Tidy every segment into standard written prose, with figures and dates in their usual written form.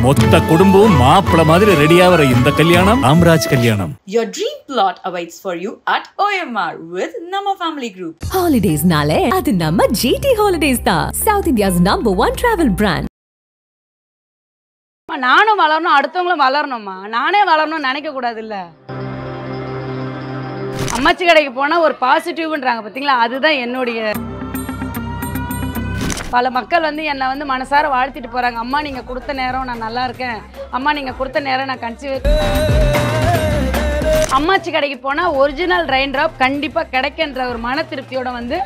மொத்த குடும்பம் மாப்பிள மாதிரி ரெடியாவற இந்த கல்யாணம் ராம்ராஜ் கல்யாணம். Your dream plot awaits for you at OMR with Nama Family Group. Holidays nale adu namma GT Holidays da, South India's #1 travel brand. நானும் வளரணும், அடுத்தவங்களும் வளரணும்மா. நானே வளரணும்னு நினைக்க கூடாது இல்ல. அம்மாச்சி கடைக்கு போனா ஒரு பாசிட்டிவ்ன்றாங்க பாத்தீங்களா, அதுதான் என்னுடைய. பல மக்கள் வந்து என்னை வந்து மனசார வாழ்த்திட்டு போறாங்க. அம்மா நீங்க கொடுத்த நேரம் நான் நல்லா இருக்கேன், அம்மா நீங்க கொடுத்த நேரம் நான் கன்சீவ். அம்மாச்சி கடைக்கு போனா ஒரிஜினல் ரெயின் டிராப் கண்டிப்பா கிடைக்கின்ற ஒரு மன திருப்தியோட வந்து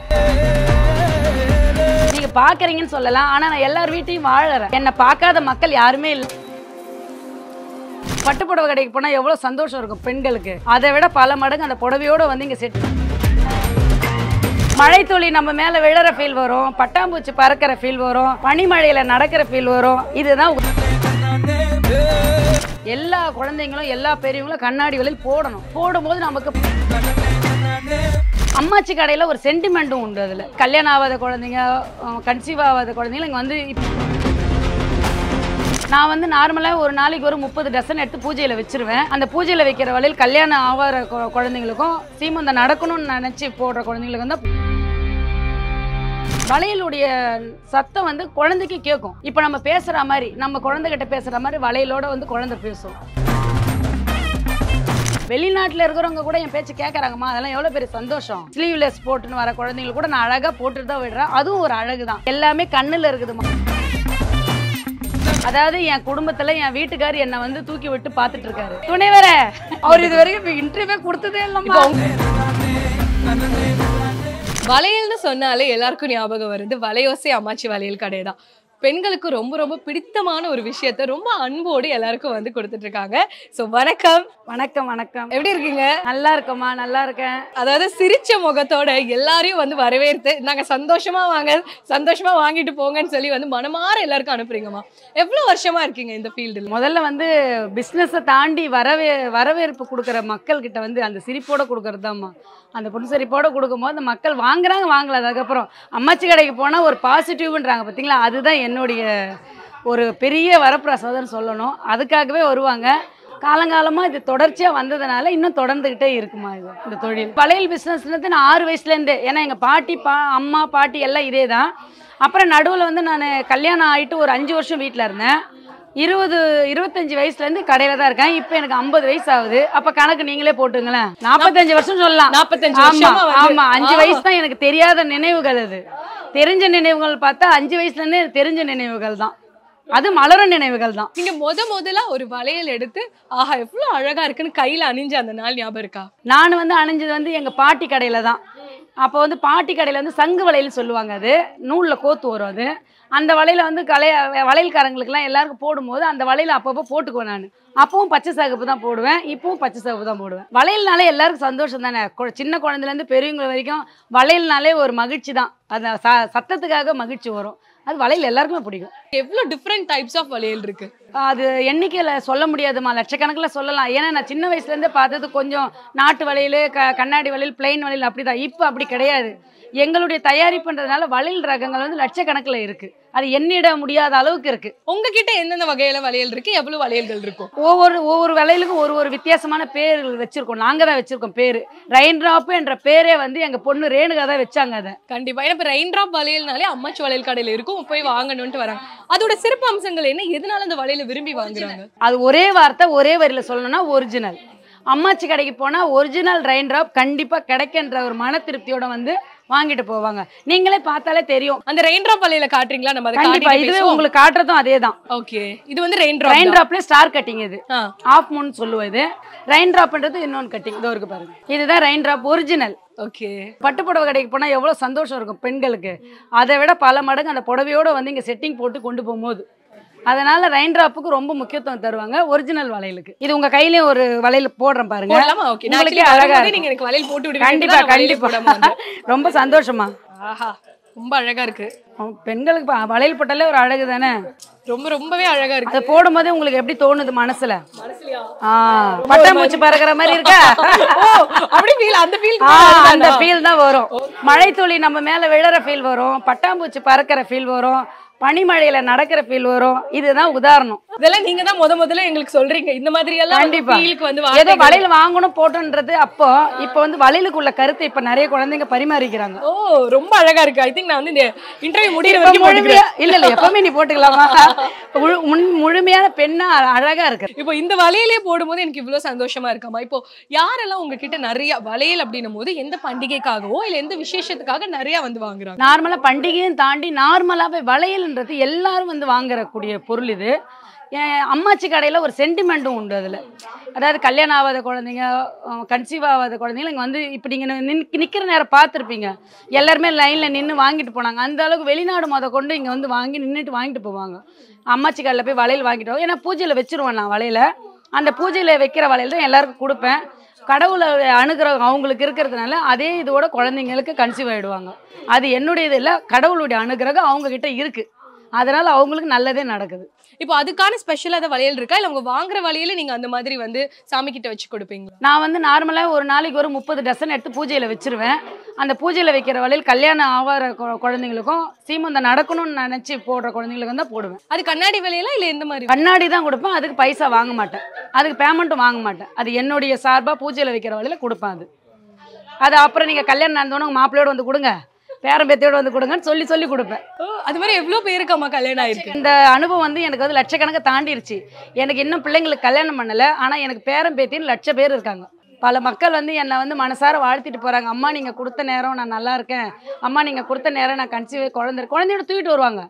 நீங்க பாக்குறீங்கன்னு சொல்லலாம். ஆனா நான் எல்லார் வீட்டையும் வாழறேன். என்னை பார்க்காத மக்கள் யாருமே இல்லை. பட்டுப்புடவை கடைக்கு போனா எவ்வளவு சந்தோஷம் இருக்கும் பெண்களுக்கு, அதை விட பல மடங்கு அந்த புடவையோட வந்து இங்க செட். மழை துளி நம்ம மேல விழற ஃபீல் வரும், பட்டாம்பூச்சி பறக்கிற ஃபீல் வரும், பனிமழையில நடக்கிற ஃபீல் வரும். இதுதான் எல்லா குழந்தைங்களும் எல்லா பெரியவங்களும் கண்ணாடி வலையில் போடணும். போடும்போது நமக்கு அம்மாச்சி கடையில் ஒரு சென்டிமெண்ட்டும் உண்டு. அதில் கல்யாணம் ஆகாத குழந்தைங்க, கன்சீவ் ஆகாத குழந்தைங்க இங்கே வந்து நான் வந்து நார்மலாக ஒரு நாளைக்கு ஒரு 30 டசன் எடுத்து பூஜையில் வச்சிருவேன். அந்த பூஜையில் வைக்கிற வழியில் கல்யாணம் ஆகாத குழந்தைங்களுக்கும் சீமந்தம் நடக்கணும்னு நினச்சி போடுற குழந்தைங்களுக்கு வந்து வளையலுடைய சத்தம் வந்து குழந்தைக்கு கேட்கும். இப்போ நம்ம பேசுகிற மாதிரி, நம்ம குழந்தைகிட்ட பேசுகிற மாதிரி வளையலோட வந்து குழந்தை பேசும். வெளிநாட்டில் இருக்கிறவங்க கூட என் பேச்சு கேட்குறாங்கம்மா, அதெல்லாம் எவ்வளோ பெரிய சந்தோஷம். ஸ்லீவ்லெஸ் போட்டுன்னு வர குழந்தைங்களுக்கு கூட நான் அழகாக போட்டுட்டு தான் விடுறேன். அதுவும் ஒரு அழகு தான். எல்லாமே கண்ணில் இருக்குதுமா. அதாவது என் குடும்பத்துல என் வீட்டுக்காரர் என்னை வந்து தூக்கி விட்டு பார்த்துட்டு இருக்காரு. துணை வேற அவர் இது வரைக்கும் இன்டர்வியூ கொடுத்ததே இல்லம்மா. வளையல்னு சொன்னாலே எல்லாருக்கும் ஞாபகம் வருது வளையோசை அம்மாச்சி வளையல் கடை தான். பெண்களுக்கு ரொம்ப ரொம்ப பிடித்தமான ஒரு விஷயத்த ரொம்ப அன்போடு எல்லாருக்கும் வந்து கொடுத்துட்டு இருக்காங்க. ஸோ வணக்கம். வணக்கம் வணக்கம். எப்படி இருக்கீங்க? நல்லா இருக்கம்மா, நல்லா இருக்கேன். அதாவது சிரிச்ச முகத்தோட எல்லாரையும் வந்து வரவேற்று நாங்க சந்தோஷமா வாங்க, சந்தோஷமா வாங்கிட்டு போங்கன்னு சொல்லி வந்து மனமாற எல்லாருக்கும் அனுப்புறீங்கம்மா. எவ்வளவு வருஷமா இருக்கீங்க இந்த ஃபீல்டில்? முதல்ல வந்து பிஸ்னஸை தாண்டி வரவேற்பு கொடுக்குற மக்கள் கிட்ட வந்து அந்த சிரிப்போட கொடுக்கறது தான்மா. அந்த பொண்ணு சிரிப்போட கொடுக்கும்போது அந்த மக்கள் வாங்குறாங்க, வாங்கல. அதுக்கப்புறம் அம்மாச்சி கடைக்கு போனால் ஒரு பாசிட்டிவ்ன்றாங்க பார்த்தீங்களா, அதுதான் என்னுடைய ஒரு பெரிய வரப்பிரசாதம்னு சொல்லணும். அதுக்காகவே வருவாங்க. காலங்காலமாக இது தொடர்ச்சியாக வந்ததுனால இன்னும் தொடர்ந்துக்கிட்டே இருக்குமா இது இந்த தொழில். வளையல் பிஸ்னஸ்லேருந்து நான் 6 வயசுலேருந்து, ஏன்னா எங்கள் பாட்டி அம்மா பாட்டி எல்லாம் இதே தான். அப்புறம் நடுவில் வந்து நான் கல்யாணம் ஆகிட்டு ஒரு 5 வருஷம் வீட்டில் இருந்தேன். 25 வயசுலேருந்து கடையில் தான் இருக்கேன். இப்போ எனக்கு 50 வயசு ஆகுது. அப்போ கணக்கு நீங்களே போட்டுங்களேன், 45 வருஷம் சொல்லலாம். 45 வருஷம். ஆமாம், 5 வயசு தான் எனக்கு தெரியாத நினைவுகள். அது தெரிஞ்ச நினைவுகள் பார்த்தா 5 வயசுலேருந்தே தெரிஞ்ச நினைவுகள் தான். அது மலரும் நினைவுகள் தான். நீங்க முதல்ல ஒரு வளையல் எடுத்து ஆஹா எவ்வளவு அழகா இருக்குன்னு கையில அணிஞ்ச அந்த நாள் ஞாபகம் இருக்கா? நான் வந்து அணிஞ்சது வந்து எங்க பாட்டி கடையில தான். அப்போ வந்து பாட்டி கடையில வந்து சங்கு வளையல் சொல்லுவாங்க. அது நூலில் கோத்து வரும். அது அந்த வளையல வந்து வளையல்காரங்களுக்குலாம் எல்லாருக்கும் போடும்போது அந்த வளையல அப்பப்போ போட்டுக்குவேன். நான் அப்பவும் பச்சை சிகப்பு தான் போடுவேன், இப்பவும் பச்சை சிகப்பு தான் போடுவேன். வளையல்னாலே எல்லாருக்கும் சந்தோஷம் தானே. சின்ன குழந்தைலேருந்து பெரியவங்க வரைக்கும் வளையல்னாலே ஒரு மகிழ்ச்சி தான். அந்த சத்தத்துக்காக மகிழ்ச்சி வரும். அது வளையல் எல்லாருக்குமே பிடிக்கும். எவ்வளோ டிஃப்ரெண்ட் டைப்ஸ் ஆஃப் வளையல் இருக்கு. அது எண்ணிக்கையில் சொல்ல முடியாதுமா, லட்சக்கணக்கில் சொல்லலாம். ஏன்னா நான் சின்ன வயசுலேருந்தே பார்த்தது கொஞ்சம் நாட்டு வளையல், கண்ணாடி வளையல், பிளெயின் வளையல் அப்படி தான். இப்போ அப்படி கிடையாது. எங்களுடைய தயாரிப்புன்றதுனால வளையல் ரகங்கள் வந்து லட்சக்கணக்கில் இருக்கு. அது எண்ணிட முடியாத அளவுக்கு இருக்கு. உங்ககிட்ட எந்தெந்த வகையில வளையல் இருக்கு, எவ்வளவு வளையல்கள் இருக்கும்? ஒவ்வொரு வளையலுக்கும் ஒரு வித்தியாசமான பேர்கள் வச்சிருக்கோம். நாங்க தான் வச்சிருக்கோம் பேரு. ரெயின் டிராப் என்ற பேரே வந்து எங்க பொண்ணு ரேணுகா தான் வச்சாங்க. அதை கண்டிப்பா. ஏன்னா இப்ப ரெயின் டிராப் வளையல்னாலே அம்மாச்சி வளையல் கடையில இருக்கும், போய் வாங்கணும்னு வராங்க. அதோட சிறப்பு அம்சங்கள் என்ன, எதனால அந்த வளையல விரும்பி வாங்குறாங்க? அது ஒரே வார்த்தை ஒரே வரியில சொல்லணும்னா ஒரிஜினல். அம்மாச்சி கடைக்கு போனா ஒரிஜினல் ரெயின் டிராப் கண்டிப்பா கிடைக்கின்ற ஒரு மன திருப்தியோட வந்து வாங்கிட்டு போவாங்க. நீங்களே பார்த்தாலே தெரியும். அந்த ரெயின் டிராப் வளையல காட்றீங்களா? நம்ம அதை கண்டிப்பா இதுவே உங்களுக்கு காட்டுறதும் அதேதான். ஓகே, இது வந்து ரெயின் டிராப்ல ஸ்டார் கட்டிங். இது ஆஃப் மூன் சொல்லுவது. ரெயின் டிராப்ன்றது இன்னொன்று கட்டிங். இதோ இருக்கு பாருங்க, இதுதான் ரெயின் டிராப் ஒரிஜினல். ஓகே. பட்டுப்புடவை கடைக்கு போனா எவ்வளவு சந்தோஷம் இருக்கும் பெண்களுக்கு, அதை விட பல மடங்கு அந்த புடவையோட வந்து இங்க செட்டிங் போட்டு கொண்டு போகும்போது. அதனால ரெயின் டிராப்புக்கு ரொம்ப முக்கியத்துவம் தருவாங்க ஒரிஜினல் வளையலுக்கு. இது உங்க கையிலயும் ஒரு வளையல் போடுறேன் பாருங்க. உங்களுக்கு அழகா இருக்கு. நீங்க எனக்கு வளையல் போட்டு விடுவீங்க. கண்டிப்பா கண்டிப்பா. ரொம்ப சந்தோஷமா. ஆஹா ரொம்ப அழகா இருக்கு. பெண்களுக்கு வளையல் போட்டாலே ஒரு அழகு தானே. ரொம்பவே அழகா இருக்கு. அது போடும்போது உங்களுக்கு எப்படி தோணுது மனசுல? பட்டாம்பூச்சி பறக்கிற மாதிரி இருக்கா? அந்த ஃபீல் தான் வரும். மழை துளி நம்ம மேல விழற ஃபீல் வரும், பட்டாம்பூச்சி பறக்கிற ஃபீல் வரும், பனிமழையில நடக்கிற ஃபீல் வரும். இதுதான் உதாரணம். இதெல்லாம் நீங்க தான் முதல்ல எங்களுக்கு சொல்றீங்க. இந்த மாதிரி எல்லாம் கண்டிப்பா ஃபீலுக்கு வந்து ஏதோ வளையல் வாங்கணும் போட்டோன்றது. அப்போ இப்போ வந்து வளையலுக்குள்ள கருத்தை இப்ப நிறைய குழந்தைங்க பரிமாறிக்கிறாங்க. ஓ ரொம்ப அழகா இருக்கு. ஐ திங்க் நான் வந்து இந்த இன்டர்வியூ முடியற வரைக்கும் போட்டுக்கிறேன். இல்ல எப்பவுமே நீ போட்டுக்கலாமா? முழுமையான பெண்ணா அழகா இருக்கு. இப்போ இந்த வளையலே போடும்போது எனக்கு இவ்வளவு சந்தோஷமா இருக்காமா? இப்போ யாரெல்லாம் உங்ககிட்ட நிறைய வளையல் அப்படின்னும் போது எந்த பண்டிகைக்காகவோ இல்ல எந்த விசேஷத்துக்காக நிறைய வந்து வாங்குறாங்க? நார்மலா பண்டிகையும் தாண்டி நார்மலாவே வளையல்ன்றது எல்லாரும் வந்து வாங்குறக்கூடிய பொருள் இது. அம்மாச்சி கடையில் ஒரு சென்டிமெண்ட்டும் உண்டு அதில். அதாவது கல்யாணம் ஆகாத குழந்தைங்க, கன்சீவ் ஆகாத குழந்தைங்க இங்கே வந்து இப்போ நீங்கள் நிற்கிற நேரம் பார்த்துருப்பீங்க. எல்லாருமே லைனில் நின்று வாங்கிட்டு போனாங்க. அந்த அளவுக்கு வெளிநாடு கொண்டு இங்கே வந்து வாங்கி நின்றுட்டு வாங்கிட்டு போவாங்க. அம்மாச்சி கடையில் போய் வளையல் வாங்கிட்டு போவோம். ஏன்னா பூஜையில் வச்சுருவேன் நான் வளையல. அந்த பூஜையில் வைக்கிற வளையல் தான் எல்லாருக்கும் கொடுப்பேன். கடவுளை அணுகிறம் அவங்களுக்கு இருக்கிறதுனால அதே இதோட குழந்தைங்களுக்கு கன்சீவ் ஆகிடுவாங்க. அது என்னுடைய இது இல்லை, கடவுளுடைய அனுகிரகம் அவங்கக்கிட்ட இருக்குது. அதனால அவங்களுக்கு நல்லதே நடக்குது. இப்போ அதுக்கான ஸ்பெஷல் அதை வளையல் இருக்கா இல்லை அவங்க வாங்குற வளையல நீங்க அந்த மாதிரி வந்து சாமி கிட்ட வச்சு கொடுப்பீங்க? நான் வந்து நார்மலாக ஒரு நாளைக்கு ஒரு 30 டசன் எடுத்து பூஜையில் வச்சிருவேன். அந்த பூஜையில் வைக்கிற வளையல் கல்யாணம் ஆகிற குழந்தைங்களுக்கும் சீமந்தம் நடக்கணும்னு நினச்சி போடுற குழந்தைங்களுக்கு தான் போடுவேன். அது கண்ணாடி வளையலா இல்லை எந்த மாதிரி? கண்ணாடி தான் கொடுப்பேன். அதுக்கு பைசா வாங்க மாட்டேன், அதுக்கு பேமெண்ட்டும் வாங்க மாட்டேன். அது என்னுடைய சார்பாக பூஜையில் வைக்கிற வளையல கொடுப்பேன். அது அப்புறம் நீங்கள் கல்யாணம் நடந்தோன்னு உங்கள் மாப்பிள்ளையோட வந்து கொடுங்க, பேரம்பேத்தியோட வந்து கொடுங்கன்னு சொல்லி கொடுப்பேன். அது மாதிரி எவ்வளோ பேருக்கு அம்மா கல்யாணம் ஆயிருக்கு? இந்த அனுபவம் வந்து எனக்கு வந்து லட்சக்கணக்கை தாண்டிருச்சு. எனக்கு இன்னும் பிள்ளைங்களுக்கு கல்யாணம் பண்ணலை, ஆனால் எனக்கு பேரம்பேத்தின்னு 1,00,000 பேர் இருக்காங்க. பல மக்கள் வந்து என்னை வந்து மனசார வாழ்த்திட்டு போகிறாங்க. அம்மா நீங்கள் கொடுத்த நேரம் நான் நல்லா இருக்கேன், அம்மா நீங்கள் கொடுத்த நேரம் நான் கன்சீவ் குழந்தையோட தூக்கிட்டு வருவாங்க.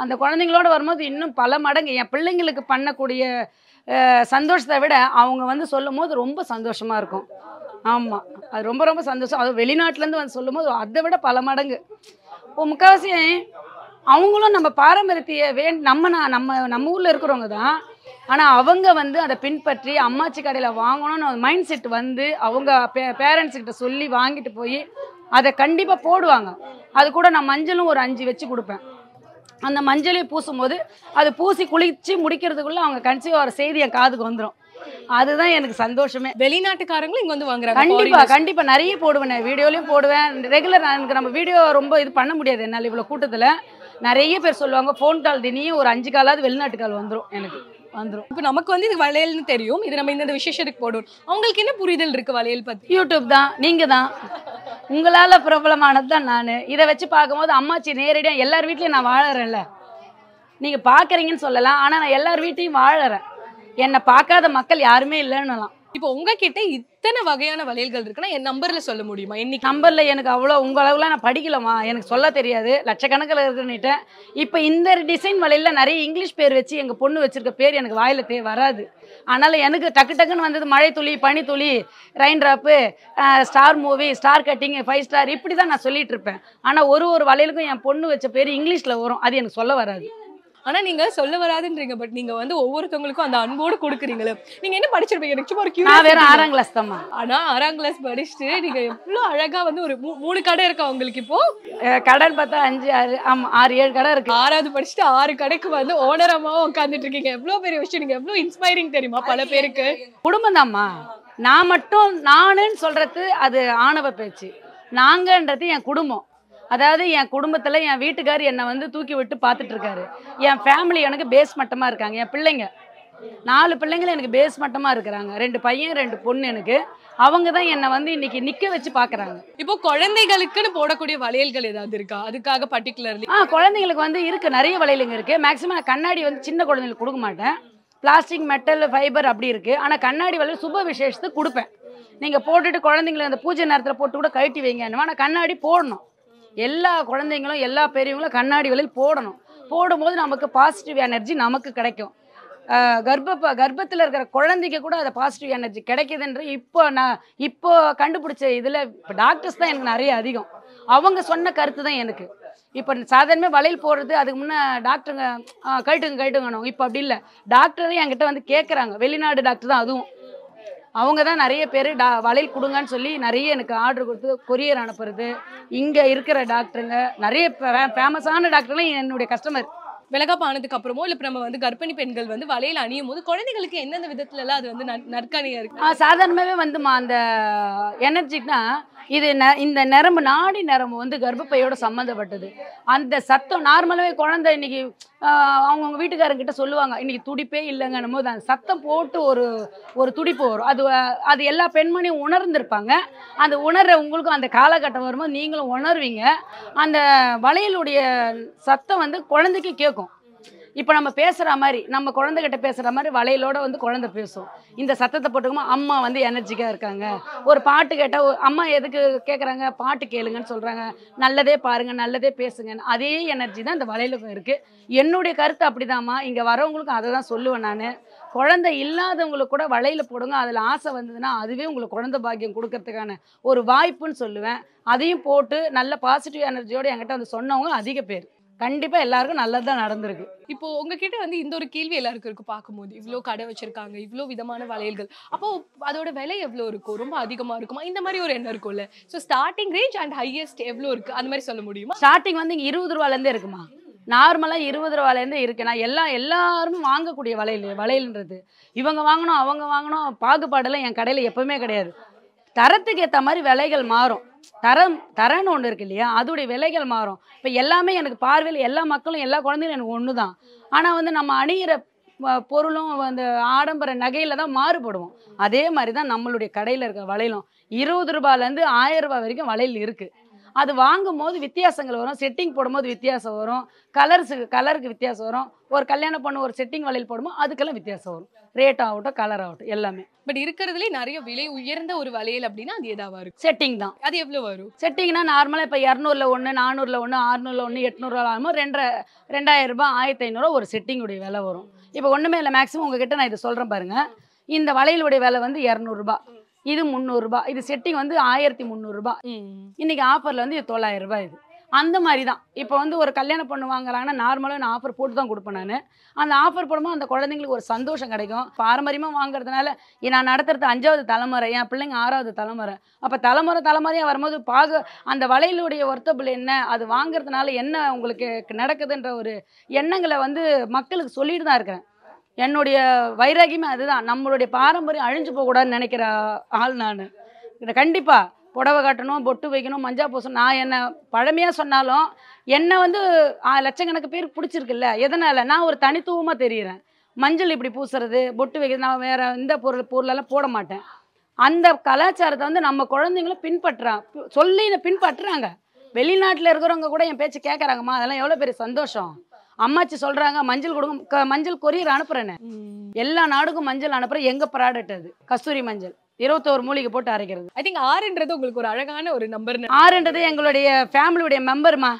அந்த குழந்தைங்களோட வரும்போது இன்னும் பல மடங்கு என் பிள்ளைங்களுக்கு பண்ணக்கூடிய சந்தோஷத்தை விட அவங்க வந்து சொல்லும் போது ரொம்ப சந்தோஷமாக இருக்கும். ஆமாம், அது ரொம்ப ரொம்ப சந்தோஷம். அது வெளிநாட்டிலேருந்து வந்து சொல்லும் போது அதை விட பல மடங்கு. இப்போ முக்கால்வாசி அவங்களும் நம்ம பாரம்பரியத்தை நம்ம ஊரில் இருக்கிறவங்க தான். ஆனால் அவங்க வந்து அதை பின்பற்றி அம்மாச்சி கடையில் வாங்கணும்னு மைண்ட் செட் வந்து அவங்க பேரண்ட்ஸுக்கிட்ட சொல்லி வாங்கிட்டு போய் அதை கண்டிப்பாக போடுவாங்க. அது கூட நான் மஞ்சளும் ஒரு 5 வச்சு கொடுப்பேன். அந்த மஞ்சளையும் பூசும்போது அது பூசி குளிச்சு முடிக்கிறதுக்குள்ளே அவங்க கன்சீவ் ஆகிற செய்தி என் காதுக்கு வந்துடும். அதுதான் எனக்கு சந்தோஷமே. வெளிநாட்டுக்காரங்களும் இங்க வந்து வாங்குறாங்க. கண்டிப்பா நிறைய போடுவேன், வீடியோலயும் போடுவேன். ரெகுலர் எனக்கு நம்ம வீடியோ ரொம்ப இது பண்ண முடியாது என்னால். இவ்வளோ கூட்டத்தில் நிறைய பேர் சொல்லுவாங்க, ஃபோன் கால் தினியும் ஒரு 5 காலாவது வெளிநாட்டு கால் வந்துடும் எனக்கு வந்துடும். இப்போ நமக்கு வந்து இது வளையல்னு தெரியும், இது நம்ம இந்த விசேஷத்துக்கு போடுவோம். அவங்களுக்கு என்ன புரிதல் இருக்கு வளையல் பத்தி? யூடியூப் தான், நீங்க தான், உங்களால பிரபலமானது தான். நான் இதை வச்சு பார்க்கும்போது அம்மாச்சி நேரடியாக எல்லார் வீட்லையும் நான் வாழறேன்ல. நீங்க பார்க்குறீங்கன்னு சொல்லலாம், ஆனால் நான் எல்லார் வீட்டையும் வாழறேன். என்னை பார்க்காத மக்கள் யாருமே இல்லைன்னுலாம். இப்போ உங்ககிட்ட இத்தனை வகையான வளையல்கள் இருக்குன்னா என் நம்பர்ல சொல்ல முடியுமா? இன்னைக்கு நம்பர்ல எனக்கு அவ்வளோ உங்க அளவுலாம் நான் படிக்கலாமா, எனக்கு சொல்ல தெரியாது. லட்சக்கணக்கில் இருக்குன்னுட்டேன். இப்போ இந்த டிசைன் வளையல்ல நிறைய இங்கிலீஷ் பேர் வச்சு எங்கள் பொண்ணு வச்சிருக்க பேர் எனக்கு வாயில வராது. அதனால எனக்கு டக்குன்னு வந்தது மழை துளி, பனி துளி, rain drop, star movie, star cutting, 5 star, இப்படி தான் நான் சொல்லிட்டு இருப்பேன். ஆனால் ஒரு வளையலுக்கும் என் பொண்ணு வச்ச பேர் இங்கிலீஷில் வரும், அது எனக்கு சொல்ல வராது. ஆனா நீங்க சொல்ல வராதுன்றீங்க, பட் நீங்க வந்து ஒவ்வொருத்தவங்களுக்கும் அந்த அன்போடு கொடுக்குறீங்களே. நீங்க என்ன படிச்சிருப்பீங்க? எனக்கு சும்மா ஒரு கியூரியாசிட்டி. நான் வேற 6ஆம் கிளாஸ் தான். ஆனா 6ஆம் கிளாஸ் படிச்சுட்டு நீங்க எவ்வளவு அழகா வந்து ஒரு 3 கடை இருக்கா உங்களுக்கு? இப்போ கடைன்னு பார்த்தா 5, 6, ஆமா 6, 7 கடை இருக்கு. 6வது படிச்சுட்டு 6 கடைக்கு வந்து ஓனரமாவும் உட்காந்துட்டு இருக்கீங்க. எவ்வளவு பெரிய விஷயம். நீங்க எவ்வளவு இன்ஸ்பைரிங் தெரியுமா பல பேருக்கு. குடும்பம் தான்மா. நான் மட்டும் நானுன்னு சொல்றது அது ஆணவ பேச்சு. நாங்கன்றது என் குடும்பம். அதாவது என் குடும்பத்தில் என் வீட்டுக்கார் என்னை வந்து தூக்கி விட்டு பார்த்துட்டு இருக்காரு. என் ஃபேமிலி எனக்கு பேஸ் மட்டமாக இருக்காங்க. என் பிள்ளைங்க 4 பிள்ளைங்களும் எனக்கு பேஸ் மட்டமாக இருக்கிறாங்க. 2 பையன் 2 பொண்ணு எனக்கு. அவங்க தான் என்னை வந்து இன்னைக்கு நிற்க வச்சு பார்க்குறாங்க. இப்போ குழந்தைகளுக்குன்னு போடக்கூடிய வளையல்கள் ஏதாவது இருக்கா அதுக்காக பர்டிகுலர்லி? குழந்தைங்களுக்கு வந்து இருக்குது, நிறைய வளையலுங்க இருக்குது. மேக்ஸிமம் நான் கண்ணாடி வந்து சின்ன குழந்தைங்களுக்கு கொடுக்க மாட்டேன். பிளாஸ்டிக், மெட்டல், ஃபைபர் அப்படி இருக்குது. ஆனால் கண்ணாடி வளையல் சுப விசேஷத்துக்கு கொடுப்பேன். நீங்கள் போட்டுட்டு குழந்தைங்களை அந்த பூஜை நேரத்தில் போட்டு கூட கழட்டி வைங்க. ஆனால் கண்ணாடி போடணும். எல்லா குழந்தைங்களும் எல்லா பெரியவங்களும் கண்ணாடி வளையல் போடணும். போடும்போது நமக்கு பாசிட்டிவ் எனர்ஜி நமக்கு கிடைக்கும். கர்ப்பத்தில் இருக்கிற குழந்தைக்கு கூட அது பாசிட்டிவ் எனர்ஜி கிடைக்குதுன்ற இப்போ கண்டுபிடிச்ச இதில் இப்போ டாக்டர்ஸ் தான் எனக்கு நிறைய அதிகம். அவங்க சொன்ன கருத்து தான் எனக்கு. இப்போ சாதாரணமாக வளையல் போடுறது அதுக்கு முன்னே டாக்டருங்க கழட்டுங்கணும். இப்போ அப்படி இல்லை, டாக்டரும் என்கிட்ட வந்து கேட்குறாங்க. வெளிநாடு டாக்டர் தான் அதுவும். அவங்க தான் நிறைய பேர் வளையல் கொடுங்கன்னு சொல்லி நிறைய எனக்கு ஆர்டர் கொடுத்து கொரியர் அனுப்புறது. இங்கே இருக்கிற டாக்டருங்க நிறைய ஃபேமஸான டாக்டர்லாம் என்னுடைய கஸ்டமர். விலகாப்பு ஆனதுக்கு அப்புறமோ இல்ல நம்ம வந்து கர்ப்பிணி பெண்கள் வந்து வளையல் அணியும் போது குழந்தைகளுக்கு எந்தெந்த விதத்துல எல்லாம் அது வந்து நற்கணியா இருக்கு? சாதாரணமாகவே வந்துமா அந்த எனர்ஜிக்னா இது இந்த நரம்பு நாடி நரம்பு வந்து கர்ப்பப்பையோட சம்மந்தப்பட்டது. அந்த சத்தம் நார்மலாகவே குழந்தை இன்னைக்கு அவங்கவுங்க வீட்டுக்காரங்கிட்ட சொல்லுவாங்க இன்னைக்கு துடிப்பே இல்லைங்கன்னும் போது அந்த சத்தம் போட்டு ஒரு துடிப்பு வரும். அது எல்லா பெண்மணியும் உணர்ந்திருப்பாங்க. அந்த உணர்ற உங்களுக்கும் அந்த காலகட்டம் வரும்போது நீங்களும் உணர்வீங்க. அந்த வளையலுடைய சத்தம் வந்து குழந்தைக்கு கேட்கும். இப்போ நம்ம பேசுகிற மாதிரி நம்ம குழந்தைகிட்ட பேசுகிற மாதிரி வளையலோட வந்து குழந்தை பேசும். இந்த சத்தத்தை போட்டுக்குமா அம்மா வந்து எனர்ஜிக்காக இருக்காங்க. ஒரு பாட்டு கேட்டால் அம்மா எதுக்கு கேட்குறாங்க, பாட்டு கேளுங்கன்னு சொல்கிறாங்க, நல்லதே பாருங்கள் நல்லதே பேசுங்கன்னு. அதே எனர்ஜி தான் இந்த வளையலுக்கும் இருக்குது. என்னுடைய கருத்து அப்படிதாம்மா. இங்கே வரவங்களுக்கும் அதை தான் சொல்லுவேன் நான். குழந்தை இல்லாதவங்களுக்கு கூட வளையல போடுங்க. அதில் ஆசை வந்ததுன்னா அதுவே உங்களுக்கு குழந்தை பாக்கியம் கொடுக்கறதுக்கான ஒரு வாய்ப்புன்னு சொல்லுவேன். அதையும் போட்டு நல்ல பாசிட்டிவ் எனர்ஜியோடு என்கிட்ட வந்து சொன்னவங்க அதிக பேர். கண்டிப்பா எல்லாருக்கும் நல்லது தான் நடந்திருக்கு. இப்போ உங்ககிட்ட வந்து இந்த ஒரு கேள்வி எல்லாருக்கும் இருக்கு பார்க்கும்போது, இவ்வளோ கடை வச்சிருக்காங்க, இவ்வளோ விதமான வளையல்கள், அப்போ அதோட விலை எவ்வளோ இருக்கும்? ரொம்ப அதிகமா இருக்குமா? இந்த மாதிரி ஒரு எண்ணம் இருக்கும்ல. So starting range and highest எவ்வளோ இருக்கு அந்த மாதிரி சொல்ல முடியுமா? ஸ்டார்டிங் வந்து இங்கே 20 ரூபாலேருந்தே இருக்குமா. நார்மலாக 20 ரூபாலேருந்தே இருக்கு. நான் எல்லாரும் வாங்கக்கூடிய வளையல்ன்றது இவங்க வாங்கணும் அவங்க வாங்கணும் பாகுபாடெல்லாம் என் கடையில் எப்பவுமே கிடையாது. தரத்துக்கு ஏற்ற மாதிரி விலைகள் மாறும். தரன்னு ஒன்று இருக்கு இல்லையா, அதோடைய விலைகள் மாறும். இப்போ எல்லாமே எனக்கு பார்வையில் எல்லா மக்களும் எல்லா குழந்தையும் எனக்கு ஒன்று தான். ஆனால் வந்து நம்ம அணிகிற பொருளும் அந்த ஆடம்பர நகையில் தான் மாறுபடுவோம். அதே மாதிரி தான் நம்மளுடைய கடையில் இருக்க வளையலும் 20 ரூபாயிலேருந்து 1000 ரூபாய் வரைக்கும் வளையல் இருக்குது. அது வாங்கும் போது வித்தியாசங்கள் வரும். செட்டிங் போடும்போது வித்தியாசம் வரும். கலருக்கு வித்தியாசம் வரும். ஒரு கல்யாணம் பண்ண ஒரு செட்டிங் வளையல் போடும்போது அதுக்கெல்லாம் வித்தியாசம் வரும். ரேட் ஆகட்டும் கலர் ஆகட்டும் எல்லாமே. பட் இருக்கிறதுலே நிறைய விலை உயர்ந்த ஒரு வளையல் அப்படின்னா அது எதாவா இருக்கும்? செட்டிங் தான். அது எவ்வளோ வரும்? செட்டிங்னா நார்மலாக இப்போ 200ல் 1 400ல் 1 600ல் 1 800 ஆகும்போது 2000 ரூபாய் 1500 ஒரு செட்டிங்குடைய விலை வரும். இப்போ ஒன்றுமே இல்லை. மேக்ஸிமம் உங்ககிட்ட நான் இதை சொல்கிறேன் பாருங்க. இந்த வளையலுடைய விலை வந்து 200 ரூபாய், இது 300 ரூபாய், இது செட்டிங் வந்து 1300 ரூபாய். இன்னைக்கு ஆஃபரில் வந்து இது 900 ரூபாய். இது அந்த மாதிரி தான். இப்போ வந்து ஒரு கல்யாணம் பண்ணு வாங்குறாங்கன்னா நார்மலாக நான் ஆஃபர் போட்டு தான் கொடுப்பேன் நான். அந்த ஆஃபர் போடும்போது அந்த குழந்தைங்களுக்கு ஒரு சந்தோஷம் கிடைக்கும். பாரம்பரியமாக வாங்குறதுனால நான் நடத்துறது 5வது தலைமுறை, என் பிள்ளைங்க 6வது தலைமுறை. அப்போ தலைமுறையாக வரும்போது அந்த வளையலுடைய ஒர்த்தபிள் என்ன, அது வாங்குறதுனால என்ன உங்களுக்கு நடக்குதுன்ற ஒரு எண்ணங்களை வந்து மக்களுக்கு சொல்லிட்டு தான் இருக்கிறேன். என்னுடைய வைராகியமே அதுதான். நம்மளுடைய பாரம்பரியம் அழிஞ்சு போகக்கூடாதுன்னு நினைக்கிற ஆள் நான். கண்டிப்பாக புடவை கட்டணும், பொட்டு வைக்கணும், மஞ்சா பூசணும். நான் என்ன பழமையாக சொன்னாலும் என்னை வந்து லட்சக்கணக்கு பேர் பிடிச்சிருக்குல்ல. எதனால்? நான் ஒரு தனித்துவமாக தெரிகிறேன். மஞ்சள் இப்படி பூசுறது, பொட்டு வைக்கிறது, நான் வேறு இந்த பொருளெல்லாம் போட மாட்டேன். அந்த கலாச்சாரத்தை வந்து நம்ம குழந்தைங்களும் பின்பற்றுறாங்க. வெளிநாட்டில் இருக்கிறவங்க கூட என் பேச்சு கேட்குறாங்கம்மா. அதெல்லாம் எவ்வளோ பெரிய சந்தோஷம். அம்மாச்சி சொல்கிறாங்க மஞ்சள் கொடுங்க, மஞ்சள் கொரியர் அனுப்புகிறேன்னு. எல்லா நாடுக்கும் மஞ்சள் அனுப்புகிறேன். எங்கள் ப்ராடக்ட் அது கஸ்தூரி மஞ்சள். 21 மூலிகை போட்டு அரைக்கிறது. ஐ திங்க் 6ன்றது உங்களுக்கு ஒரு அழகான ஒரு நம்பர். 6ன்றது எங்களுடைய ஃபேமிலியுடைய மெம்பர்மா.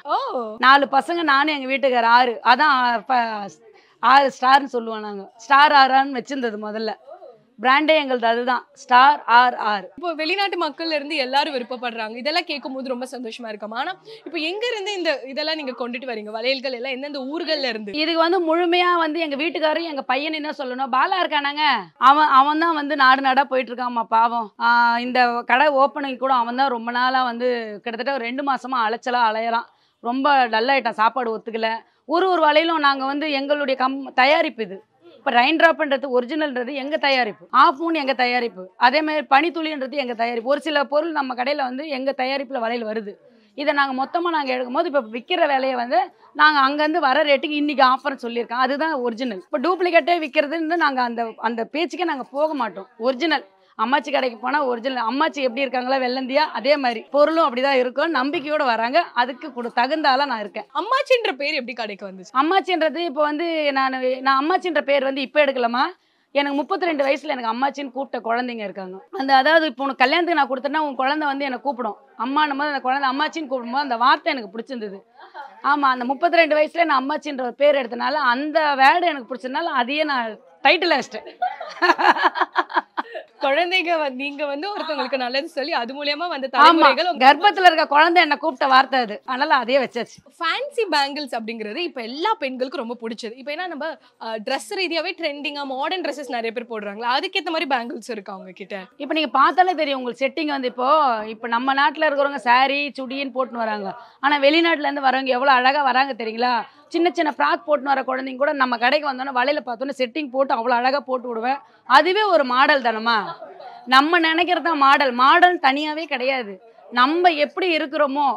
4 பசங்க, நானும் எங்கள் வீட்டுக்கார 6. அதான் 6 ஸ்டார்னு சொல்லுவோம். நாங்கள் ஸ்டார் ஆர்ஆர்னு வச்சிருந்தது முதல்ல. பிராண்டே எங்களது அதுதான், ஸ்டார் ஆர்ஆர். இப்போ வெளிநாட்டு மக்கள்ல இருந்து எல்லாரும் விருப்பப்படுறாங்க. இதெல்லாம் கேட்கும்போது ரொம்ப சந்தோஷமா இருக்கும். ஆனா இப்போ எங்க இருந்து இதெல்லாம் நீங்க கொண்டுட்டு வரீங்க வளையல்கள் எல்லாம்? எந்தெந்த ஊர்கள்ல இருந்து? இதுக்கு வந்து முழுமையா வந்து எங்க வீட்டுக்காரரும் எங்க பையன் என்ன சொல்லணும், பாலா இருக்கானாங்க, அவன் தான் வந்து நாடா போயிட்டு இருக்காமா பாவம். இந்த கடை ஓப்பனிங் கூட அவன் தான் ரொம்ப நாளா வந்து கிட்டத்தட்ட ஒரு 2 மாசமா அலையறான். ரொம்ப டல்லாயிட்டான், சாப்பாடு ஒத்துக்கல. ஒரு வளையலும் நாங்க வந்து எங்களுடைய தயாரிப்பு இது. இப்போ ரெயின் ட்ராப்ன்றது ஒரிஜினல்ன்றது எங்கள் தயாரிப்பு, ஆஃப் மூன் எங்கள் தயாரிப்பு, அதேமாதிரி பனித்துளின்றது எங்கள் தயாரிப்பு. ஒரு சில பொருள் நம்ம கடையில் வந்து எங்கள் தயாரிப்பில் வளையல் வருது. இதை நாங்கள் மொத்தமாக நாங்கள் எடுக்கும்போது இப்போ விற்கிற விலையை வந்து நாங்கள் அங்கேருந்து வர ரேட்டுக்கு இன்றைக்கி ஆஃபர்னு சொல்லியிருக்கோம். அதுதான் ஒரிஜினல். இப்போ டூப்ளிகேட்டே விற்கிறதுன்னு நாங்கள் அந்த பேச்சுக்கே நாங்கள் போக மாட்டோம். ஒரிஜினல் அம்மாச்சி கடைக்கு போனால் ஒரிஜினல் அம்மாச்சி எப்படி இருக்காங்களா வெள்ளந்தியா, அதே மாதிரி பொருளும் அப்படிதான் இருக்கும். நம்பிக்கையோடு வராங்க. அதுக்கு தகுந்தால நான் இருக்கேன். அம்மாச்சின்ற பேர் எப்படி கடைக்கு வந்துச்சு? அம்மாச்சின்றது இப்போ வந்து நான் அம்மாச்சின்ற பேர் வந்து இப்போ எடுக்கலாமா, எனக்கு 32 வயசுல எனக்கு அம்மாச்சின்னு கூப்பிட்ட குழந்தைங்க இருக்காங்க. அதாவது இப்போ உனக்கு கல்யாணத்துக்கு நான் கொடுத்தேன்னா உன் குழந்தை வந்து என்னை கூப்பிடும். அம்மானும் போது அந்த குழந்தை அம்மாச்சின்னு கூப்பிடும்போது அந்த வார்த்தை எனக்கு பிடிச்சிருந்தது. ஆமாம், அந்த 32 வயசுல நான் அம்மாச்சின்ற ஒரு பேர் எடுத்தனால அந்த வேர்டு எனக்கு பிடிச்சதுனால அதையே நான் டைட்டில் வச்சிட்டேன். குழந்தைங்க நீங்க வந்து ஒருத்தவங்களுக்கு நல்லது சொல்லி அது மூலமா வந்து தலைமுறைகள் கர்ப்பத்துல இருக்க குழந்தை என்ன கூப்பிட்ட வார்த்தை அது, அதனால அதே வச்சாச்சு. ஃபேன்சி பேங்கிள்ஸ் அப்படிங்கிறது இப்போ எல்லா பெண்களுக்கும் ரொம்ப பிடிச்சது. இப்போ ஏன்னா நம்ம ட்ரெஸ் ரீதியாவே ட்ரெண்டிங்கா மாடர்ன் ட்ரெஸ்ஸஸ் நிறைய பேர் போடுறாங்களா, அதுக்கேற்ற மாதிரி பேங்கிள்ஸ் இருக்கா அவங்க கிட்ட? இப்போ நீங்க பார்த்தாலே தெரியும் உங்களுக்கு செட்டிங் வந்து இப்போ நம்ம நாட்டில் இருக்கிறவங்க சாரி சுடின்னு போட்டுன்னு வராங்க. ஆனா வெளிநாட்டுல இருந்து வரவங்க எவ்வளவு அழகா வராங்க தெரியுங்களா. சின்ன சின்ன ஃப்ராக் போட்டுன்னு வர குழந்தைங்க கூட நம்ம கடைக்கு வந்தோன்னா வலையில் பார்த்தோன்னே செட்டிங் போட்டு அவ்வளோ அழகாக போட்டு விடுவேன். அதுவே ஒரு மாடல் தானம்மா. நம்ம நினைக்கிறது தான் மாடல். மாடல் தனியாகவே கிடையாது. நம்ம எப்படி இருக்கிறோமோ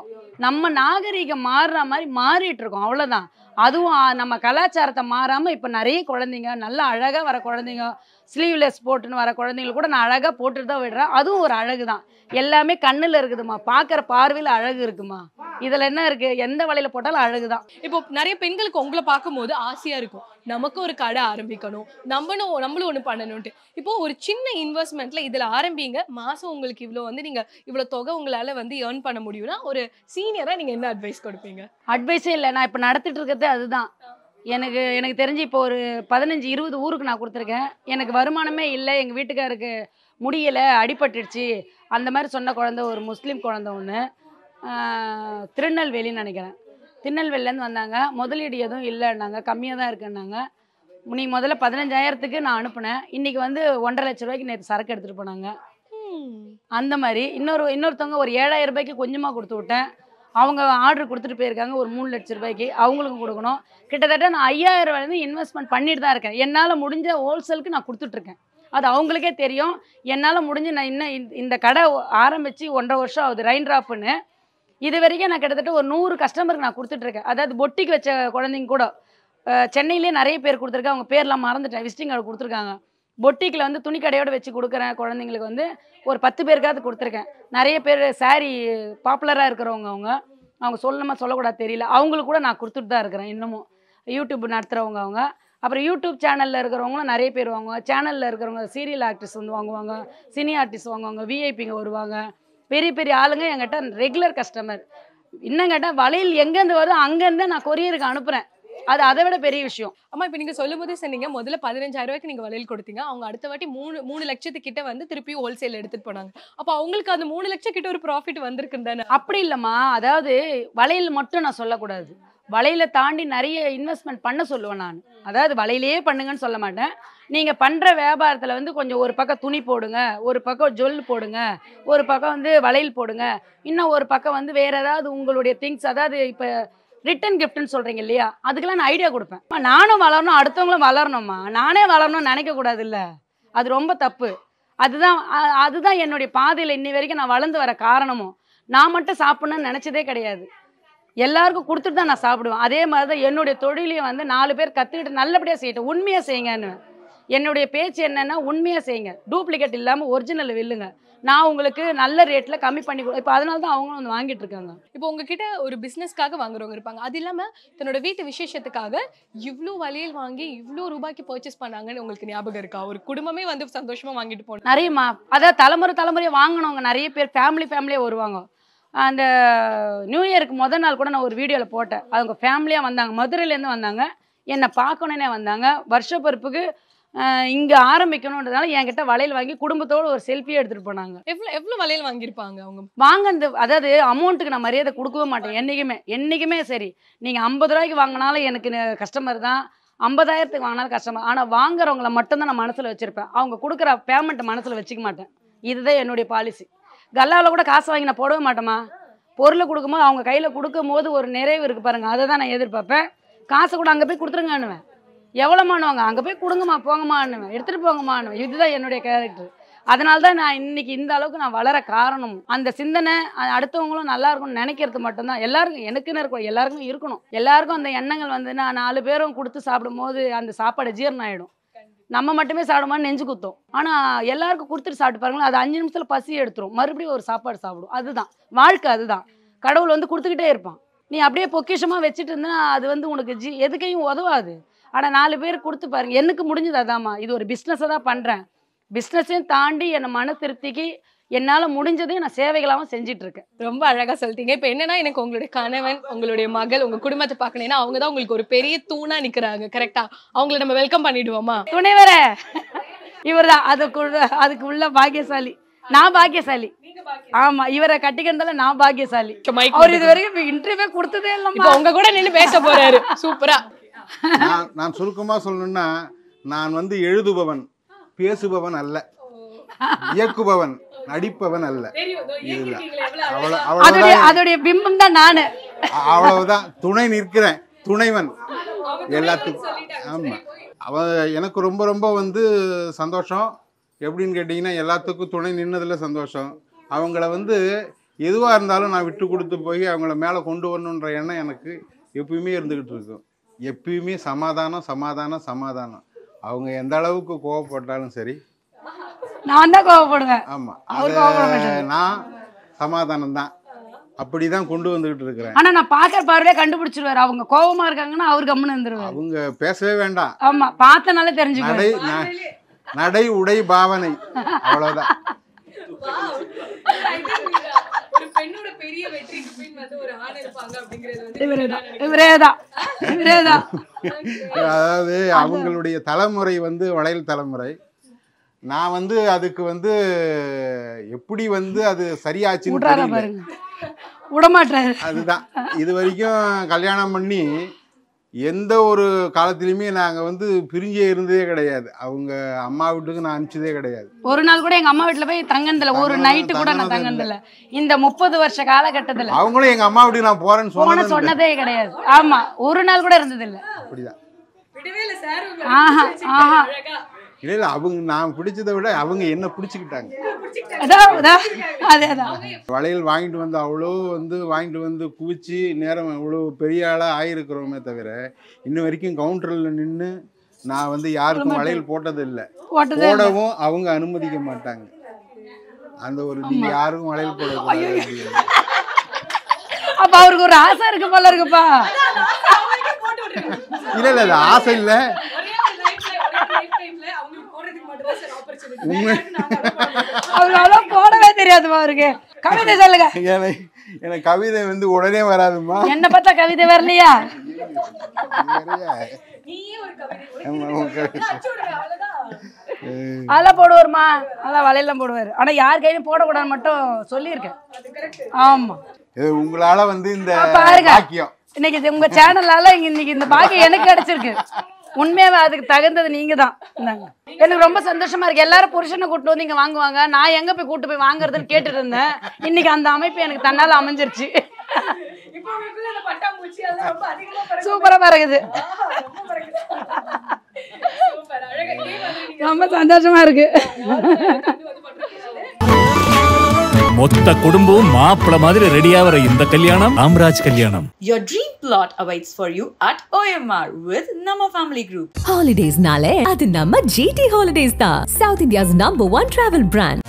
நம்ம நாகரீகம் மாறுற மாதிரி மாறிட்டு இருக்கோம், அவ்வளோதான். அதுவும் நம்ம கலாச்சாரத்தை மாறாமல் இப்போ நிறைய குழந்தைங்க நல்லா அழகாக வர குழந்தைங்க, ஸ்லீவ்லெஸ் போட்டுன்னு வர குழந்தைங்களுக்கு கூட நான் அழகாக போட்டுட்டு தான் விடுறேன். அதுவும் ஒரு அழகு தான். எல்லாமே கண்ணில் இருக்குதுமா, பார்க்குற பார்வையில் அழகு இருக்குமா. இதில் என்ன இருக்குது, எந்த வலையில் போட்டாலும் அழகு தான். இப்போ நிறைய பெண்களுக்கு உங்களை பார்க்கும்போது ஆசையாக இருக்கும், நமக்கு ஒரு கடை ஆரம்பிக்கணும், நம்மளும் ஒன்று பண்ணணும்ட்டு. இப்போ ஒரு சின்ன இன்வெஸ்ட்மெண்ட்டில் இதில் ஆரம்பிங்க, மாதம் உங்களுக்கு இவ்வளோ வந்து நீங்கள் இவ்வளோ தொகை உங்களால் வந்து ஏர்ன் பண்ண முடியும்னா ஒரு சீனியராக நீங்கள் என்ன அட்வைஸ் கொடுப்பீங்க? அட்வைஸே இல்லை, நான் இப்போ நடத்திட்டு இருக்கிறது அதுதான். எனக்கு தெரிஞ்சு இப்போ ஒரு 15-20 ஊருக்கு நான் கொடுத்துருக்கேன். எனக்கு வருமானமே இல்லை, எங்கள் வீட்டுக்காருக்கு முடியலை, அடிபட்டுடுச்சு, அந்த மாதிரி சொன்ன குழந்தை ஒரு முஸ்லீம் குழந்தை ஒன்று, திருநெல்வேலின்னு நினைக்கிறேன். திருநெல்வேலிலேருந்து வந்தாங்க. முதலீடு எதுவும் இல்லைன்னாங்க, கம்மியாக தான் இருக்குன்னாங்க. நீங்கள் முதல்ல 15,000க்கு நான் அனுப்புனேன். இன்றைக்கி வந்து 1,50,000 ரூபாய்க்கு நேற்று சரக்கு எடுத்துகிட்டு போனாங்க. அந்த மாதிரி இன்னொருத்தவங்க ஒரு 7,000 ரூபாய்க்கு கொஞ்சமாக கொடுத்து விட்டேன். அவங்க ஆர்டர் கொடுத்துட்டு போயிருக்காங்க ஒரு 3 லட்சம் ரூபாய்க்கு, அவங்களுக்கும் கொடுக்கணும். கிட்டத்தட்ட நான் 5,000 ரூபாயிலேருந்து இன்வெஸ்ட்மெண்ட் பண்ணிட்டு தான் இருக்கேன். என்னால் முடிஞ்ச ஹோல்சேலுக்கு நான் கொடுத்துட்ருக்கேன். அது அவங்களுக்கே தெரியும். என்னால் முடிஞ்சு நான் இன்னும் இந்த கடை ஆரம்பித்து 1.5 வருஷம் ஆகுது, ரெயின் ட்ராப்புன்னு. இது வரைக்கும் நான் கிட்டத்தட்ட ஒரு 100 கஸ்டமருக்கு நான் கொடுத்துட்ருக்கேன். அதாவது பொட்டிக்கு வச்ச குழந்தைங்க கூட சென்னையிலே நிறைய பேர் கொடுத்துருக்கேன். அவங்க பேர்லாம் மறந்துட்டேன், விசிட்டிங் கார்டு கொடுத்துருக்காங்க. பொட்டிக்கில் வந்து துணி கடையோடு வச்சு கொடுக்குறேன் குழந்தைங்களுக்கு வந்து ஒரு 10 பேருக்காவது கொடுத்துருக்கேன். நிறைய பேர் சாரீ பாப்புலராக இருக்கிறவங்க, அவங்க சொல்லணுமா சொல்லக்கூடாது தெரியல, அவங்களுக்கு கூட நான் கொடுத்துட்டு தான் இருக்கிறேன். இன்னமும் யூடியூப் நடத்துகிறவங்க அவங்க. அப்புறம் யூடியூப் சேனலில் இருக்கிறவங்களும் நிறைய பேர் வாங்குவாங்க. சேனலில் இருக்கிறவங்க சீரியல் ஆர்டிஸ்ட் வந்து வாங்குவாங்க, சினி ஆர்டிஸ்ட் வாங்குவாங்க, விஐபிங்க வருவாங்க. பெரிய பெரிய ஆளுங்க என்கிட்ட ரெகுலர் கஸ்டமர். இன்னும் கேட்டால் வளையல் எங்கேருந்து வருதோ அங்கேருந்து நான் கொரியருக்கு அனுப்புகிறேன். அது அதை விட பெரிய விஷயம். அம்மா இப்போ நீங்கள் சொல்லும் போதே சொன்னீங்க, முதல்ல 15,000 ரூபாய்க்கு நீங்கள் வளையல் கொடுத்தீங்க, அவங்க அடுத்த வாட்டி 3 லட்சத்துக்கிட்ட வந்து திருப்பியும் ஹோல்சேல் எடுத்துகிட்டு போனாங்க. அப்போ அவங்களுக்கு அந்த 3 லட்சம் கிட்ட ஒரு ப்ராஃபிட் வந்திருக்குன்னு தானே? அப்படி இல்லைம்மா, அதாவது வளையல் மட்டும் நான் சொல்லக்கூடாது, வளையலை தாண்டி நிறைய இன்வெஸ்ட்மெண்ட் பண்ண சொல்லுவேன் நான். அதாவது வளையலையே பண்ணுங்கன்னு சொல்ல மாட்டேன். நீங்கள் பண்ணுற வியாபாரத்தில் வந்து கொஞ்சம் ஒரு பக்கம் துணி போடுங்க, ஒரு பக்கம் ஜொல் போடுங்க, ஒரு பக்கம் வந்து வளையல் போடுங்க, இன்னும் ஒரு பக்கம் வந்து வேறு ஏதாவது உங்களுடைய திங்ஸ், அதாவது இப்போ ரிட்டன் கிஃப்ட்னு சொல்கிறீங்க இல்லையா, அதுக்கெல்லாம் நான் ஐடியா கொடுப்பேன். நானும் வளரணும், அடுத்தவங்களும் வளரணும்மா. நானே வளரணும்னு நினைக்கக்கூடாது இல்லை, அது ரொம்ப தப்பு. அதுதான் என்னுடைய பாதையில் இன்னி வரைக்கும் நான் வளர்ந்து வர காரணமும். நான் மட்டும் சாப்பிட்ணுன்னு நினச்சதே கிடையாது, எல்லாருக்கும் கொடுத்துட்டு தான் நான் சாப்பிடுவேன். அதே மாதிரி தான் என்னுடைய தொழிலையும் வந்து 4 பேர் கற்றுக்கிட்டு நல்லபடியாக செய்யட்டும், உண்மையாக செய்யுங்கன்னு. என்னுடைய பேச்சு என்னென்னா, உண்மையாக செய்யுங்க, டூப்ளிகேட் இல்லாமல் ஒரிஜினல் வில்லுங்க. நான் உங்களுக்கு நல்ல ரேட்டில் கம்மி பண்ணி இப்போ அதனால தான் அவங்களும் வந்து வாங்கிட்டு இருக்காங்க. இப்போ உங்ககிட்ட ஒரு பிஸ்னஸ்க்காக வாங்குறவங்க இருப்பாங்க, அது இல்லாமல் தன்னோட வீட்டு விசேஷத்துக்காக இவ்வளோ வளையல் வாங்கி இவ்வளோ ரூபாய்க்கு பர்ச்சேஸ் பண்ணாங்கன்னு உங்களுக்கு ஞாபகம் இருக்கா? ஒரு குடும்பமே வந்து சந்தோஷமாக வாங்கிட்டு போகணும். நிறையம்மா, அதாவது தலைமுறையாக வாங்கினவங்க நிறைய பேர் ஃபேமிலியாக வருவாங்க. அந்த நியூ இயருக்கு முதல் நாள் கூட நான் ஒரு வீடியோவில் போட்டேன். அவங்க ஃபேமிலியாக வந்தாங்க, மதுரையிலேருந்து வந்தாங்க, என்னை பார்க்கணுன்னே வந்தாங்க. வருஷ பிறப்புக்கு இங்கே ஆரம்பிக்கணுன்றதுனால என்கிட்ட வளையல் வாங்கி குடும்பத்தோடு ஒரு செல்ஃபியே எடுத்துகிட்டு போனாங்க. எவ்வளோ வளையல் வாங்கியிருப்பாங்க அவங்க? வாங்கினது, அதாவது அமௌண்ட்டுக்கு நான் மரியாதை கொடுக்கவே மாட்டேன் என்றைக்குமே சரி. நீங்கள் 50 ரூபாய்க்கு வாங்கினாலும் எனக்கு கஸ்டமர் தான், 50,000க்கு வாங்கினாலும் கஸ்டமர். ஆனால் வாங்குறவங்கள மட்டும்தான் நான் மனசில் வச்சுருப்பேன், அவங்க கொடுக்குற பேமெண்ட்டை மனசில் வச்சுக்க மாட்டேன். இதுதான் என்னுடைய பாலிசி. கல்லாவில் கூட காசு வாங்கி நான் போடவே மாட்டேம்மா. பொருளை கொடுக்கும்போது அவங்க கையில் கொடுக்கும் போது ஒரு நிறைவு இருக்குது பாருங்கள், அதை தான் நான் எதிர்பார்ப்பேன். காசை கூட அங்கே போய் கொடுத்துருங்கன்னுவேன். எவ்வளோமானுவாங்க, அங்கே போய் கொடுங்கம்மா போங்கம்மான்னுவேன், எடுத்துகிட்டு போங்கம்மான்னுவேன். இதுதான் என்னுடைய கேரக்டர். அதனால தான் நான் இன்னைக்கு இந்த அளவுக்கு நான் வளர காரணம். அந்த சிந்தனை அடுத்தவங்களும் நல்லா இருக்கும்னு நினைக்கிறது மட்டும்தான். எல்லாருக்கும் எனக்குன்னு இருக்கும், எல்லாருக்கும் இருக்கணும். எல்லாருக்கும் அந்த எண்ணங்கள் வந்து நான் 4 பேரும் கொடுத்து சாப்பிடும் போது அந்த சாப்பாடு ஜீரணம் ஆகிடும். நம்ம மட்டுமே சாப்பிடுமான்னு நெஞ்சு குத்தோம். ஆனால் எல்லாருக்கும் கொடுத்துட்டு சாப்பிட்டு பாருங்களேன், அது 5 நிமிஷத்தில் பசி எடுத்துரும், மறுபடியும் ஒரு சாப்பாடு சாப்பிடும். அதுதான் வாழ்க்கை, அதுதான் கடவுள் வந்து கொடுத்துக்கிட்டே இருப்பான். நீ அப்படியே பொக்கிஷமாக வச்சுட்டு இருந்தேன்னா அது வந்து உனக்கு எதுக்கையும் உதவாது. ஆனால் 4 பேர் கொடுத்து பாருங்க. எனக்கு முடிஞ்சது அதாம்மா, இது ஒரு பிஸ்னஸை தான் பண்ணுறேன். பிஸ்னஸையும் தாண்டி என்னை மன திருப்திக்கு என்னால் முடிஞ்சதையும் நான் சேவைகளாகவும் செஞ்சிட்ருக்கேன். ரொம்ப அழகாக சொல்லிட்டீங்க. இப்போ என்னன்னா, எனக்கு உங்களுடைய கணவன், உங்களுடைய மகள், உங்கள் குடும்பத்தை பார்க்கணுன்னா அவங்க தான் உங்களுக்கு ஒரு பெரிய தூணாக நிற்கிறாங்க. கரெக்டாக அவங்கள நம்ம வெல்கம் பண்ணிவிடுவோமா? துணை வேற இவர் தான், அதுக்கு உள்ள பாக்கியசாலி. நான் பாக்கியசாலி. ஆமா, இவரை கட்டிக்கிறதால நான் பாக்கியசாலி. அவர் இது வரைக்கும் இன்டர்வியூ கொடுத்ததே இல்லை. இப்போ உங்க கூட நின்று பேச போறாரு. சூப்பரா. நான் சுருக்கமாக சொல்லணும்னா, நான் வந்து எழுதுபவன், பேசுபவன் அல்ல, இயக்குபவன், நடிப்பவன் அல்ல. அதோடைய பிம்பம் தான் நானு. அவ்வளவுதான், துணை நிற்கிறேன். துணைவன் எல்லாத்துக்கும். ஆமாம், எனக்கு ரொம்ப ரொம்ப வந்து சந்தோஷம். எப்படின்னு கேட்டிங்கன்னா, எல்லாத்துக்கும் துணை நின்னதில் சந்தோஷம். அவங்கள வந்து எதுவாக இருந்தாலும் நான் விட்டு கொடுத்து போய் அவங்கள மேலே கொண்டு வரணுன்ற எண்ணம் எனக்கு எப்பயுமே இருந்துக்கிட்டு இருக்கும். எப்பயுமே சமாதானம் சமாதானம் சமாதானம். அவங்க எந்த அளவுக்கு கோவப்பட்டாலும் சரி, நான் தான் கோவப்படுவேன். ஆமாம், நான் சமாதானம் தான். அப்படிதான் கொண்டு வந்துகிட்டு இருக்கிறேன். ஆனா நான் பாக்குற பார்வையிலே கண்டுபிடிச்சிருவாரு. அவங்க கோவமா இருக்காங்கன்னா அவர் கம்முன்னு இருந்துருவாரு. அவங்க பேசவே வேண்டாம். ஆமா, பார்த்தனால தெரிஞ்சுக்குவாரு. நடை உடை பாவனை, அவ்வளவுதான். அதாவது அவங்களுடைய தலைமுறை வந்து வளையல் தலைமுறை. நான் வந்து அதுக்கு வந்து எப்படி வந்து அது சரியாச்சுன்னு விடமாட்டாரு. அதுதான் இது வரைக்கும் கல்யாணம் பண்ணி எந்த ஒரு காலத்திலுமே நாங்கள் வந்து பிரிஞ்சே இருந்ததே கிடையாது. அவங்க அம்மா வீட்டுக்கு நான் அனுப்பிச்சதே கிடையாது. ஒரு நாள் கூட எங்க அம்மா வீட்டுல போய் தங்கந்தில்ல, ஒரு நைட்டு கூட நான் தங்கந்தில்ல. இந்த 30 வருஷ காலகட்டத்துல அவங்களும் எங்க அம்மா வீட்டுக்கு நான் போறேன்னு சொன்னதே கிடையாது. ஆமா, ஒரு நாள் கூட இருந்தது இல்ல. அப்படிதான். ஆஹா. இல்ல அவங்க நான் பிடிச்சதை விட அவங்க என்ன பிடிச்சுக்கிட்டாங்க. வளையல் வாங்கிட்டு வந்து அவ்வளோ வந்து வாங்கிட்டு வந்து குவிச்சு நேரம் அவ்வளோ பெரிய ஆளாக ஆகிருக்கிறோமே தவிர இன்னும் வரைக்கும் கவுண்டரில் நின்று நான் வந்து யாருக்கும் வளையல் போட்டது இல்லை. போடவும் அவங்க அனுமதிக்க மாட்டாங்க. அந்த ஒரு நீங்க யாருக்கும் வளையல் போட. அப்ப அவருக்கு ஒரு ஆசை இருக்கு போல இருக்குப்பா. இல்ல இல்ல, ஆசை இல்ல. போடவே தெரியாதுமா அவருக்கு. கவிதை சொல்லுங்க. எனக்கு கவிதை வந்து உடனே வராதுமா. என்ன பார்த்தா கவிதை வரலையா? அதெல்லாம் போடுவாருமா, அதெல்லாம் வளையெல்லாம் போடுவாரு. ஆனா யார் கையிலும் போடக்கூடாது மட்டும் சொல்லியிருக்கேன். ஆமா, உங்களால வந்து இந்த பாக்கியம் இன்னைக்கு உங்க சேனலால இன்னைக்கு இந்த பாக்கியம் எனக்கு கிடைச்சிருக்கு. உண்மையாவே அதுக்கு தகுந்தது நீங்க தான். எனக்கு ரொம்ப சந்தோஷமா இருக்கு. எல்லாரும் புருஷனை கூட்டு வந்து இங்க வாங்குவாங்க, நான் எங்க போய் கூட்டு போய் வாங்குறதுன்னு கேட்டுட்டு இருந்தேன். இன்னைக்கு அந்த அமைப்பு எனக்கு தன்னால அமைஞ்சிருச்சு. சூப்பரா இருக்குது. ரொம்ப சந்தோஷமா இருக்கு. மொத்த குடும்பம் மாப்பிள மாதிரி ரெடியாவற இந்த கல்யாணம் ராம்ராஜ் கல்யாணம். Your dream plot awaits for you at OMR with Nama Family Group. Holidays nale adu namma GT Holidays da, South India's #1 travel brand.